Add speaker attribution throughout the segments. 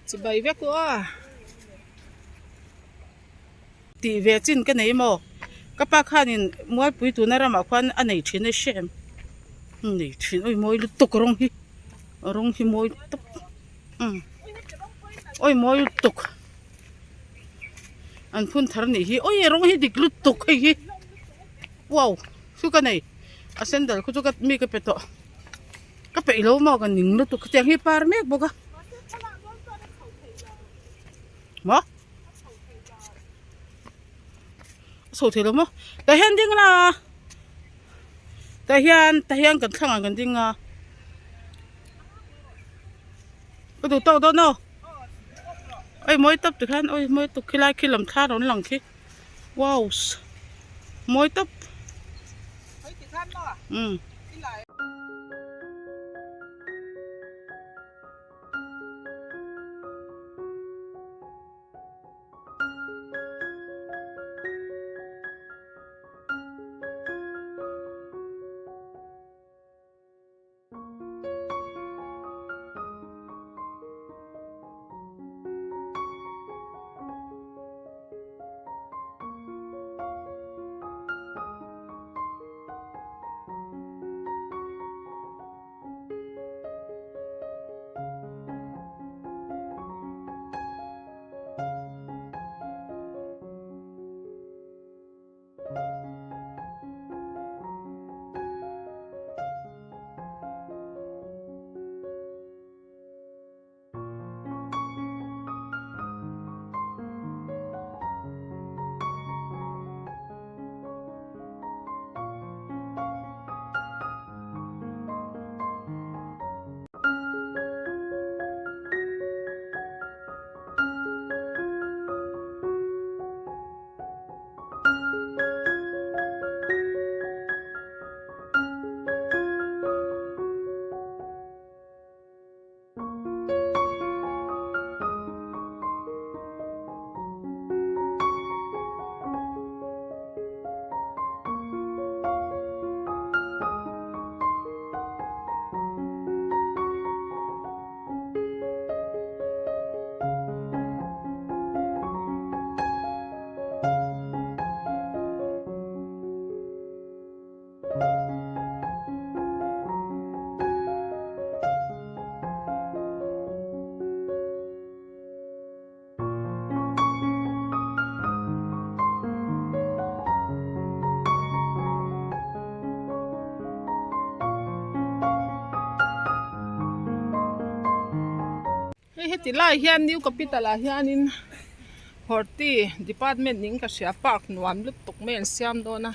Speaker 1: chỉ bày vét nữa tỷ về chín cái này mà các bác khăn nhìn mỗi buổi tối nay mà khoan anh này chuyện này xem này chuyện ôi mỗi lúc tục rong hi mỗi tục ôi mỗi lúc tục anh phun thar này hi ôi rong hi dik lúc tục hi wow su cái này à sandal ko cái mi cái peto cái pe lâu mà cái ning lúc tục tiếng hi par mek boga mà số thế lắm mà tại hiện đinh là tại hiện cần thằng cần đinh à cái đồ tao đó nó ôi mới tập được hắn ôi mới tập khi lại khi làm tha đó lòng khi wow mới tập heti lai hian new capital a hianin horti department ning ka sia park nuam lut tok men siam dona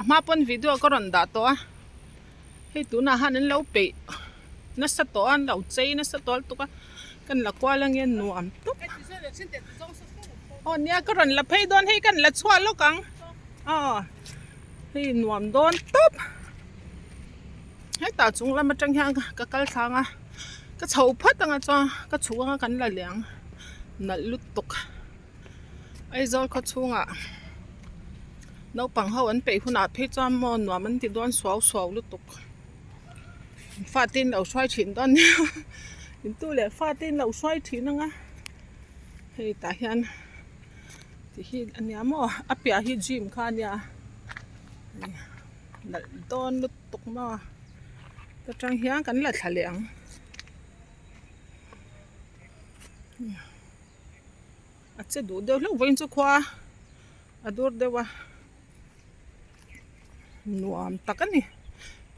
Speaker 1: ama pon video ko ron da to a hei tu na hanin lo pe na sa to an lo chei na sa tol to ka kan la kwa lang yan nuam tok on nia ko ron la phei don hei kan la chwa lo kang hei nuam don top hei ta chung la ma tang hang ka kal thanga cái chậu phát tăng cho cái chú cái cắn là liang nợ lút tục ai rồi cái chú à nấu bằng hậu ấn bể hun áp hết cho mòn mà mình thì đoan xóa xóa lút tục phát tin đầu xoay chuyển đoan chúng tôi lại phát tin đầu xoay chuyển nữa thì tại hiện thì anh em mà áp bia hi gym khan ya nợ đoan lút tục mà cái trang hiang cắn là thả liang sẽ đủ đều lúc vinh cho khoa đủ đều à nuam tắc anh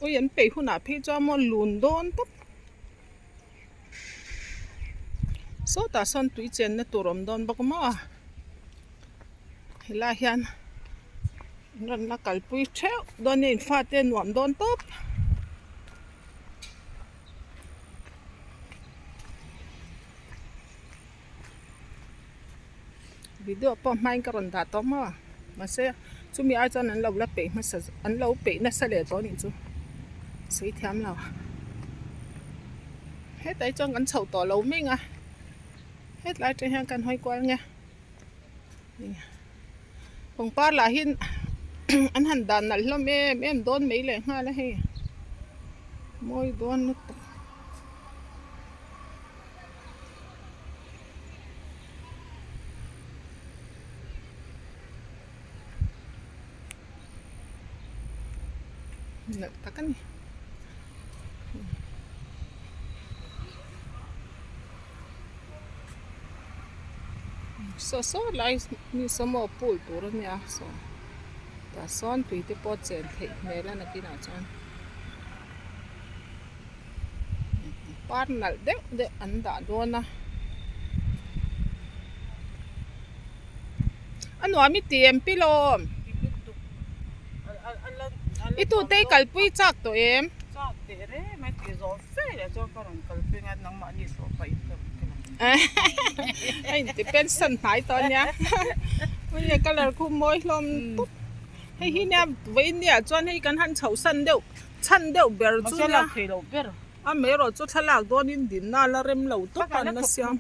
Speaker 1: ôi em bị hun à phi cho món lùn đôn tấp số ta son túi tiền này tụi rom đôn bạc mà là hiền nên là cái bụi treo đôn nên phát tiền nuam đôn tấp video pom mai ka ron da to ma se chu mi ai chan an lo la pe ma sa an lo pe na sa le to ni chu sei thiam lo hết tay cho ngắn sầu tỏ lâu mình à hết lại trên hang cần hoài quang nha phòng pa là hin anh hành đàn nãy lắm em đón mấy lẻ ha là hay môi đón nal takani so lai mi samo pul tur nia so ta son tui te po chen thei mela na kina chan par nal de an da dona anu ami tiem pilom itu te kalpui chak to em
Speaker 2: chak te re mai ti zo fe le cho karon kalpui ngat nang ma ni so pa ito
Speaker 1: ai ti pen san thai to nya oi color khu moi lom tut hei hi nya với nya chon hei kan han chau san deu chan deu ber chu
Speaker 2: cho
Speaker 1: nya
Speaker 2: la thei lo ber
Speaker 1: a me ro chu thalak don in din na la rem lo to pan na siam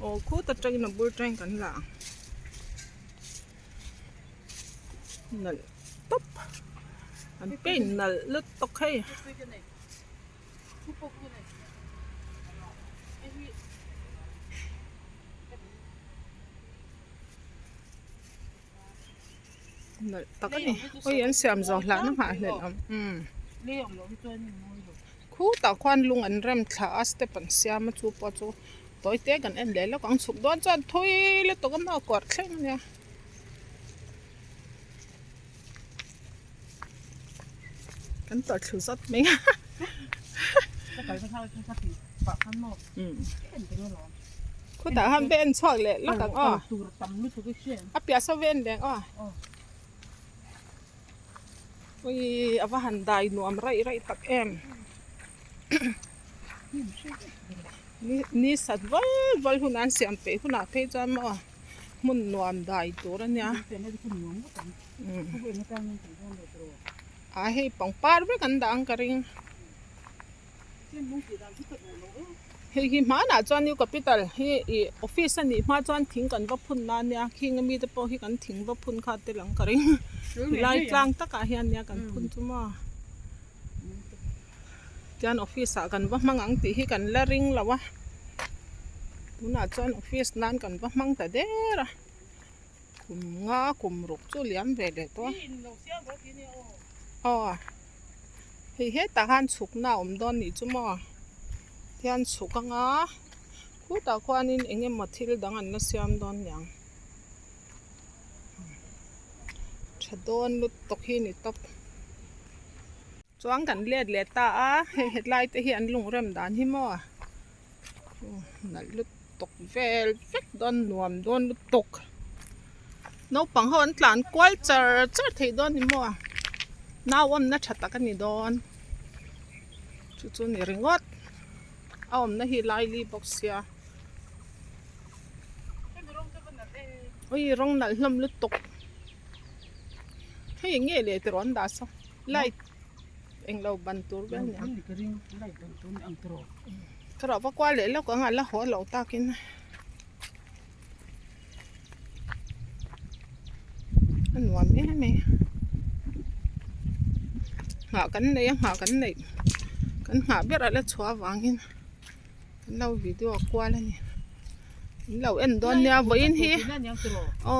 Speaker 1: o khu ta train na bur train kan la nal top an pen nal lut to khai nal takani oi an siam zo la na ma len
Speaker 2: le yong lo cho ni mo lo
Speaker 1: khu ta khoan lung an rem thla aste pan siam chu po chu toy te kan en le lo kang chuk don chan thui le to kam na kor thleng nya kan to thu zat me
Speaker 2: ta kai ta ta ti pa kan mo en te no lo
Speaker 1: khu ta ham ben chok le lo kang o
Speaker 2: tu tam lu tu ke chen
Speaker 1: a pia sa ven deng o oi ava han dai nuam rai tak em ni sat vol hunan siam pe huna pe chan mo mun nuam dai tur ania
Speaker 2: te ne ku nuam ko tam ku be ne ta ni ti don le tro
Speaker 1: a hei pang par be kan dang karing
Speaker 2: chen mung ti dan ti ko lo
Speaker 1: hi ma na chuan new capital hi office ani ma chuan thing kan va phun na nia khing mi te po hi kan thing va phun kha te lang karing lai tlang taka hian nia kan phun chuma tian office a kan va mangang ti hi kan la ring lawa tuna chuan office nan kan va mang ta dera kum nga kum ruk chu liam ve le to
Speaker 2: lo sia go ti ni
Speaker 1: hi he ta han chuk na don ni chuma tian chukanga khu ta khwanin enge mathil dangan na siam don yang thadon lut tokhi ni top chuang kan le ta a headlight te hi an lung rem dan hi mo nal lut tok vel vek don nuam don lut tok no pang hon tlan kwal char thei don ni mo na om na thata kan ni don chu ni ringot om na hi lai li box ya oi rong nal hlom lut tok hei nge le te ron da so light eng lo ban tur ben nya
Speaker 2: ni ka ring lai ban tu ni ang tro
Speaker 1: kro va kwa le lo ka nga la ho lo ta kin an nuam me nga kan nei kan nga ber ala chwa wangin lâu video qua lên lâu em đón nha với anh hi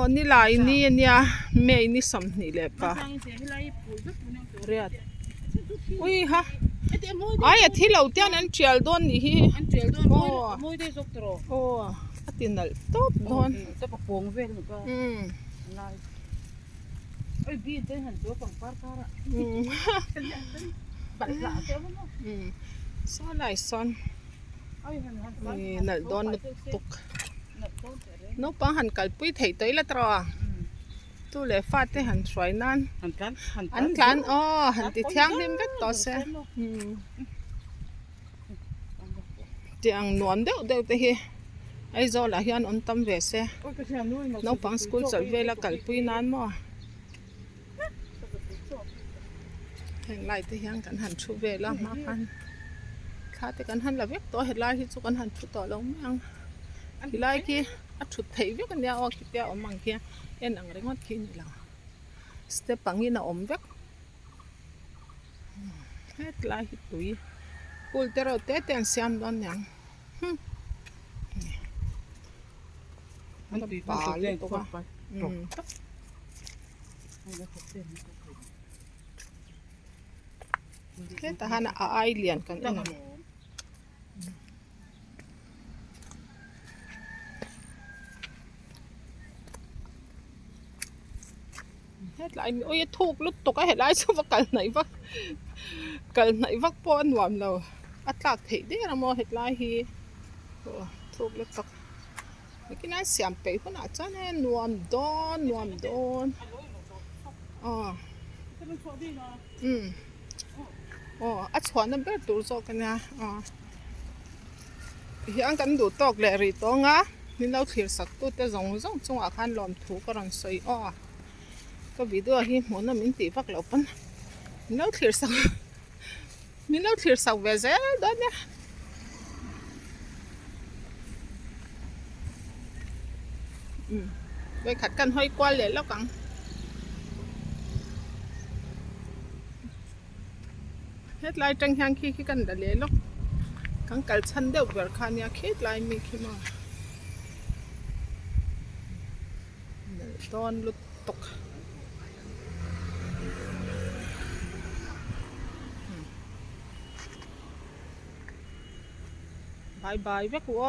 Speaker 1: ni lại ni nha mẹ ni sắm ni lẹ pa riat ui ha ai à thi lâu tiên anh trèo đón ni hi
Speaker 2: môi đây dốc tro
Speaker 1: tin nal top đón
Speaker 2: ta pa pong ve ni ka lai oi bi te han to pang par kara bạn lạ te mo
Speaker 1: so lại son nal don tuk no pa han kalpui thei toi la tra tu le fa te han soi nan an kan han ti thiang lim vet to se tiang nuam deuh te hi ai zo la hian on tam ve se no pang school chal ve la kalpui nan mo heng lai te hian kan han thu ve la ma kan khá thì kan han la vek to headline hi chu kan han thu to lo mang hi lai ki a thu thei vek an ya o ki pya om mang kia en ang rengot ki ni la step pangi na om vek headline hi tui pul tero te ten siam don yang
Speaker 2: an ti pa le to pa
Speaker 1: He ta hana a ai lian kan
Speaker 2: Tang
Speaker 1: ina.
Speaker 2: mo.
Speaker 1: Hết lại ôi thuốc lúc tục cái hết lại số kal nãy vắt po nuam lo at lak thei de ra mo hết lại hi thuốc lúc tục cái này xiêm pe ko na cha ne nuam don
Speaker 2: Cái bên chỗ đi là
Speaker 1: a chuan na ber tur zo kan ya hi ang kan du tok le ri to nga min lo thir sak tu te zong zong chung a khan lom thu ko ran soi cái video hi muốn là mình tí vắt lẩu pan mình nấu thiệt sao về dễ đó nhá vậy khát cần hơi qua lẽ lắm cẳng hết lại tranh hàng khi cần đã lẽ lắm cẳng cල් chân đều vừa khăn nha hết lại mình khi mà don lụt tục bye bye với cô